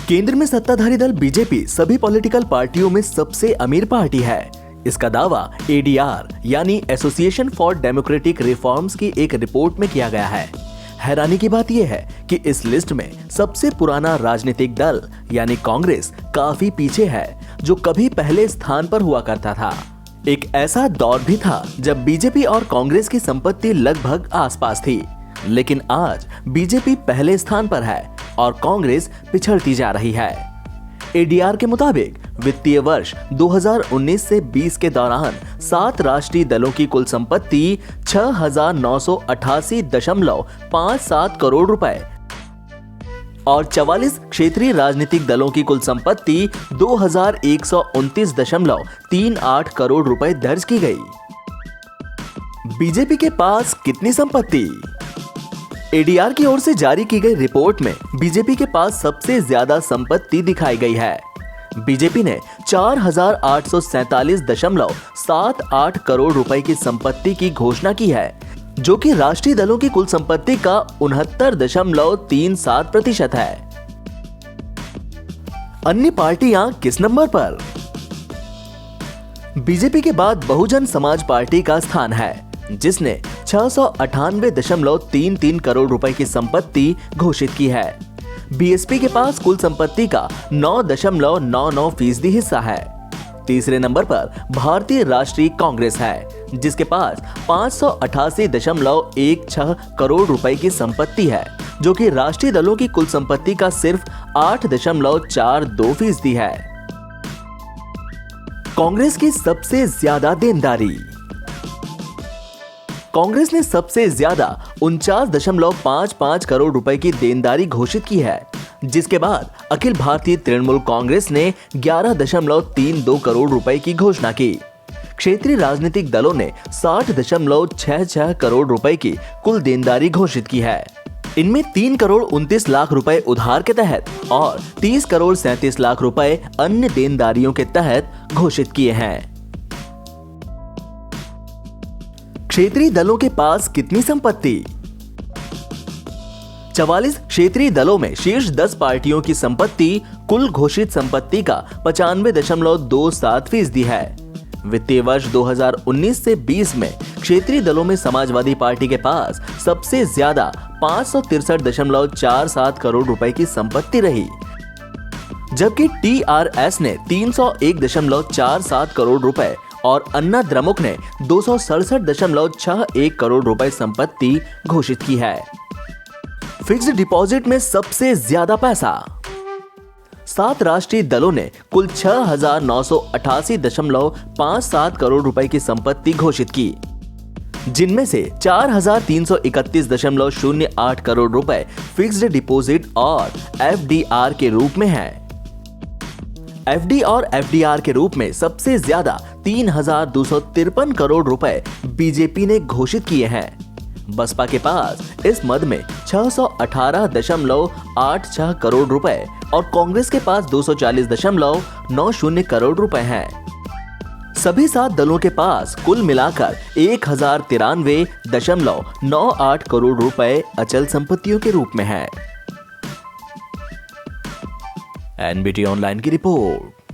केंद्र में सत्ताधारी दल बीजेपी सभी पॉलिटिकल पार्टियों में सबसे अमीर पार्टी है। इसका दावा एडीआर यानी एसोसिएशन फॉर डेमोक्रेटिक रिफॉर्म्स की एक रिपोर्ट में किया गया है। हैरानी की बात यह है कि इस लिस्ट में सबसे पुराना राजनीतिक दल यानी कांग्रेस काफी पीछे है, जो कभी पहले स्थान पर हुआ करता था। एक ऐसा दौर भी था जब बीजेपी और कांग्रेस की संपत्ति लगभग आसपास थी, लेकिन आज बीजेपी पहले स्थान पर है और कांग्रेस पिछड़ती जा रही है। एडीआर के मुताबिक वित्तीय वर्ष 2019 से 20 के दौरान 7 राष्ट्रीय दलों की कुल संपत्ति 6,988.57 करोड़ रुपए और 44 क्षेत्रीय राजनीतिक दलों की कुल संपत्ति 2,129.38 करोड़ रुपए दर्ज की गई। बीजेपी के पास कितनी संपत्ति? एडीआर की ओर से जारी की गई रिपोर्ट में बीजेपी के पास सबसे ज्यादा संपत्ति दिखाई गई है। बीजेपी ने 4,847.78 करोड़ रुपए की संपत्ति की घोषणा की है, जो कि राष्ट्रीय दलों की कुल संपत्ति का 69.37% है। अन्य पार्टियां किस नंबर पर? बीजेपी के बाद बहुजन समाज पार्टी का स्थान है, जिसने 698.33 करोड़ रुपए की संपत्ति घोषित की है। बीएसपी के पास कुल संपत्ति का 9.99% हिस्सा है। तीसरे नंबर पर भारतीय राष्ट्रीय कांग्रेस है, जिसके पास 588.16 करोड़ रुपए की संपत्ति है, जो कि राष्ट्रीय दलों की कुल संपत्ति का सिर्फ 8.42% है। कांग्रेस की सबसे ज्यादा देनदारी। कांग्रेस ने सबसे ज्यादा 49.55 करोड़ रुपए की देनदारी घोषित की है, जिसके बाद अखिल भारतीय तृणमूल कांग्रेस ने 11.32 करोड़ रुपए की घोषणा की। क्षेत्रीय राजनीतिक दलों ने 60.66 करोड़ रुपए की कुल देनदारी घोषित की है। इनमें 3 करोड़ 29 लाख रुपए उधार के तहत और 30 करोड़ 37 लाख रुपए अन्य देनदारियों के तहत घोषित किए हैं। क्षेत्रीय दलों के पास कितनी संपत्ति? 44 क्षेत्रीय दलों में शीर्ष 10 पार्टियों की संपत्ति कुल घोषित संपत्ति का 95.27% है। वित्तीय वर्ष 2019 से 20 में क्षेत्रीय दलों में समाजवादी पार्टी के पास सबसे ज्यादा 563.47 करोड़ रुपए की संपत्ति रही, जबकि टीआरएस ने 301.47 करोड़ रुपए और अन्ना द्रमुक ने 267.61 करोड़ रुपए संपत्ति घोषित की है। फिक्स्ड डिपॉजिट में सबसे ज्यादा पैसा। 7 राष्ट्रीय दलों ने कुल 6,988.57 करोड़ रुपए की संपत्ति घोषित की, जिनमें से 4,331.08 करोड़ रुपए फिक्स्ड डिपॉजिट और एफडीआर के रूप में है। एफडी और एफडीआर के रूप में सबसे ज्यादा 3,253 करोड़ रुपए बीजेपी ने घोषित किए हैं। बसपा के पास इस मद में 618.86 करोड़ रुपए और कांग्रेस के पास 240.90 करोड़ रुपए हैं। सभी 7 दलों के पास कुल मिलाकर 1,093.98 करोड़ रुपए अचल संपत्तियों के रूप में है। एनबीटी ऑनलाइन की रिपोर्ट।